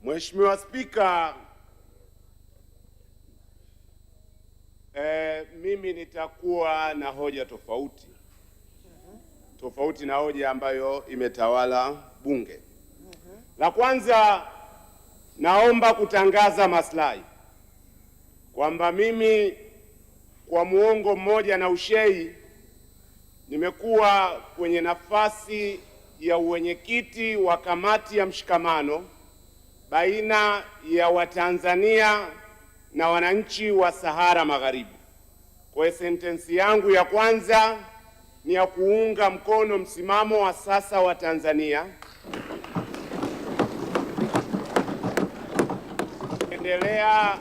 Mheshimiwa Spika, mimi nitakuwa na hoja tofauti na hoja ambayo imetawala Bunge. La kwanza, naomba kutangaza maslahi kwamba mimi kwa muongo mmoja na ushei nimekuwa kwenye nafasi ya uwenyekiti wa kamati ya mshikamano baina ya Watanzania na wananchi wa Sahara Magharibi. Kwa sentensi yangu ya kwanza ni ya kuunga mkono msimamo wa sasa wa Tanzania endelea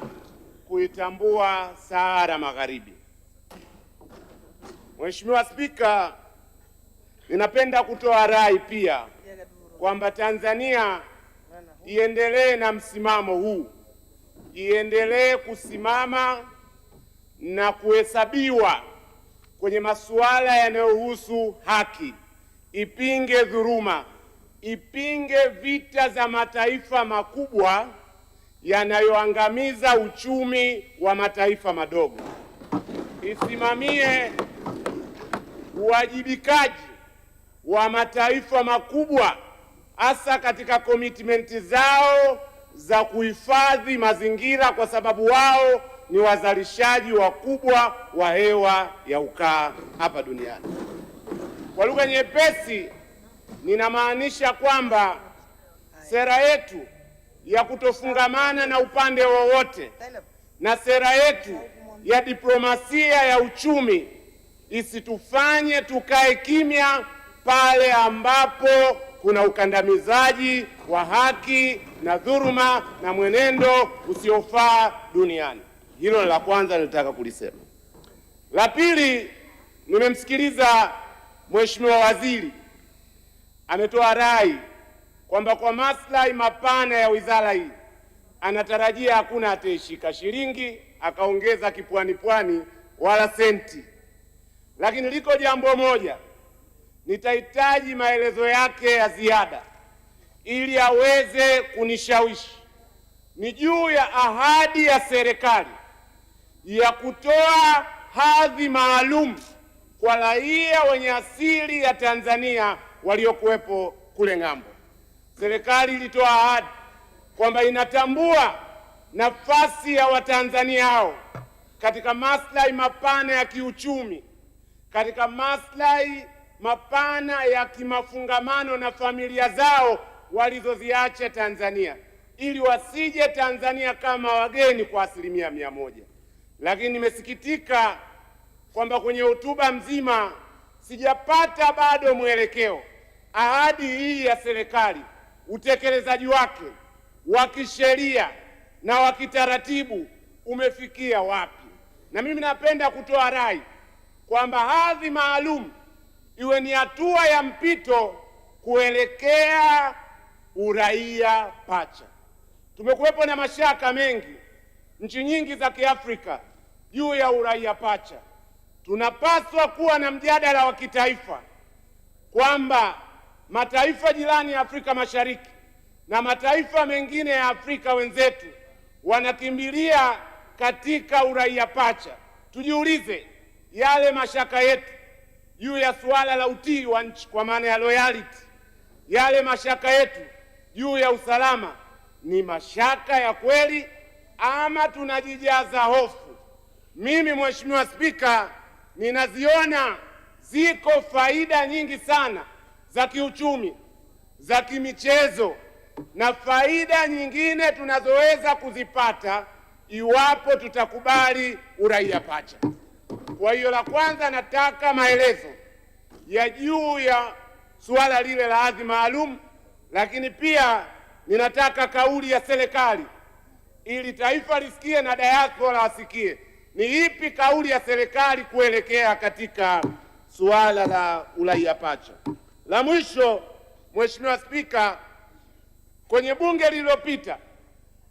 kuitambua Sahara Magharibi. Mheshimiwa Spika, ninapenda kutoa rai pia kwamba Tanzania iendelee na msimamo huu, iendelee kusimama na kuhesabiwa kwenye masuala yanayohusu haki, ipinge dhuluma, ipinge vita za mataifa makubwa yanayoangamiza uchumi wa mataifa madogo, isimamie uwajibikaji wa mataifa makubwa hasa katika komitmenti zao za kuhifadhi mazingira, kwa sababu wao ni wazalishaji wakubwa wa hewa ya ukaa hapa duniani. Kwa lugha nyepesi, ninamaanisha kwamba sera yetu ya kutofungamana na upande wowote na sera yetu ya diplomasia ya uchumi isitufanye tukae kimya pale ambapo kuna ukandamizaji wa haki na dhuluma na mwenendo usiofaa duniani. Hilo la kwanza nilitaka kulisema. La pili, nimemsikiliza Mheshimiwa Waziri ametoa rai kwamba kwa maslahi mapana ya wizara hii anatarajia hakuna ataishika shilingi akaongeza kipwani wala senti. Lakini liko jambo moja nitahitaji maelezo yake ya ziada ili aweze kunishawishi, ni juu ya ahadi ya serikali ya kutoa hadhi maalum kwa raia wenye asili ya Tanzania waliokuwepo kule ng'ambo. Serikali ilitoa ahadi kwamba inatambua nafasi ya Watanzania hao katika maslahi mapana ya kiuchumi, katika maslahi mapana ya kimafungamano na familia zao walizoziacha Tanzania, ili wasije Tanzania kama wageni kwa 100%. Lakini nimesikitika kwamba kwenye hotuba mzima sijapata bado mwelekeo. Ahadi hii ya serikali, utekelezaji wake wa kisheria na wa kitaratibu umefikia wapi? Na mimi napenda kutoa rai kwamba hadhi maalum iwe ni hatua ya mpito kuelekea uraia pacha. Tumekuwepo na mashaka mengi nchi nyingi za Kiafrika juu ya uraia pacha. Tunapaswa kuwa na mjadala wa kitaifa kwamba mataifa jirani ya Afrika Mashariki na mataifa mengine ya Afrika wenzetu wanakimbilia katika uraia pacha. Tujiulize yale mashaka yetu juu ya suala la utii wa nchi kwa maana ya loyalty, yale mashaka yetu juu ya usalama ni mashaka ya kweli ama tunajijaza hofu? Mimi Mheshimiwa Spika, ninaziona ziko faida nyingi sana za kiuchumi, za kimichezo na faida nyingine tunazoweza kuzipata iwapo tutakubali uraia pacha. Kwa hiyo la kwanza, nataka maelezo ya juu ya suala lile la hadhi maalum, lakini pia ninataka kauli ya serikali ili taifa lisikie na diaspora wasikie. Ni ipi kauli ya serikali kuelekea katika suala la uraia pacha? La mwisho, Mheshimiwa Spika, kwenye bunge lililopita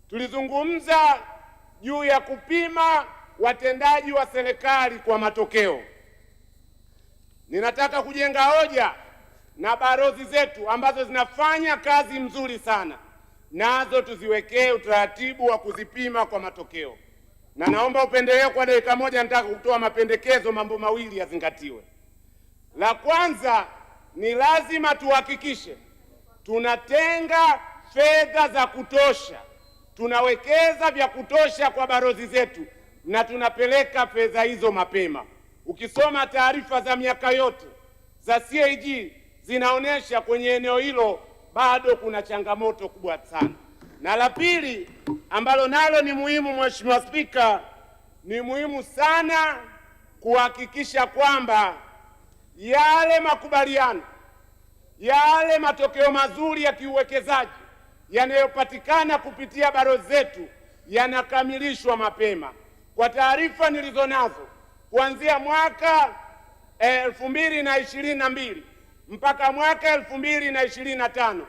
tulizungumza juu ya kupima watendaji wa serikali kwa matokeo. Ninataka kujenga hoja na balozi zetu ambazo zinafanya kazi mzuri sana nazo tuziwekee utaratibu wa kuzipima kwa matokeo. Na naomba upendeleo kwa dakika moja, nataka kutoa mapendekezo, mambo mawili yazingatiwe. La kwanza ni lazima tuhakikishe tunatenga fedha za kutosha, tunawekeza vya kutosha kwa balozi zetu na tunapeleka fedha hizo mapema. Ukisoma taarifa za miaka yote za CAG zinaonyesha kwenye eneo hilo bado kuna changamoto kubwa sana. Na la pili ambalo nalo ni muhimu, Mheshimiwa Spika, ni muhimu sana kuhakikisha kwamba yale makubaliano, yale matokeo mazuri ya kiuwekezaji yanayopatikana kupitia balozi zetu yanakamilishwa mapema. Kwa taarifa nilizonazo, kuanzia mwaka 2022 mpaka mwaka 2025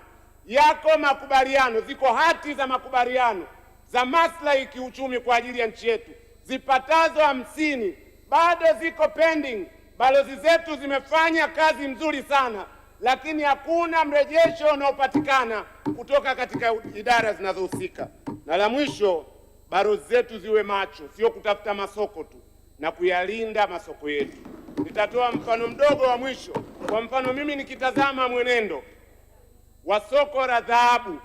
yako makubaliano, ziko hati za makubaliano za maslahi kiuchumi kwa ajili ya nchi yetu zipatazo 50 bado ziko pending. Balozi zetu zimefanya kazi nzuri sana, lakini hakuna mrejesho unaopatikana kutoka katika idara zinazohusika. Na la mwisho, balozi zetu ziwe macho, sio kutafuta masoko tu, na kuyalinda masoko yetu. Nitatoa mfano mdogo wa mwisho. Kwa mfano, mimi nikitazama mwenendo wa soko la dhahabu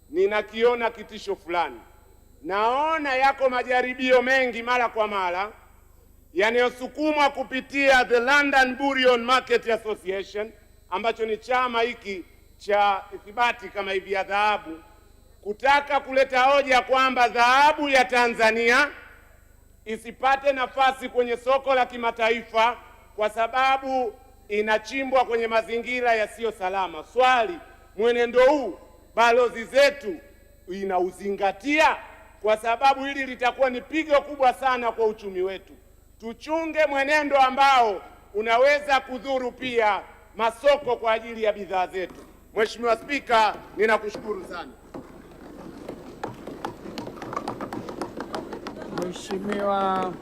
ninakiona kitisho fulani. Naona yako majaribio mengi mara kwa mara yanayosukumwa kupitia the London Bullion Market Association, ambacho ni chama hiki cha ithibati kama hivi ya dhahabu, kutaka kuleta hoja kwamba dhahabu ya Tanzania isipate nafasi kwenye soko la kimataifa kwa sababu inachimbwa kwenye mazingira yasiyo salama. Swali, mwenendo huu balozi zetu inauzingatia? Kwa sababu hili litakuwa ni pigo kubwa sana kwa uchumi wetu. Tuchunge mwenendo ambao unaweza kudhuru pia masoko kwa ajili ya bidhaa zetu. Mheshimiwa Spika, ninakushukuru sana. Mheshimiwa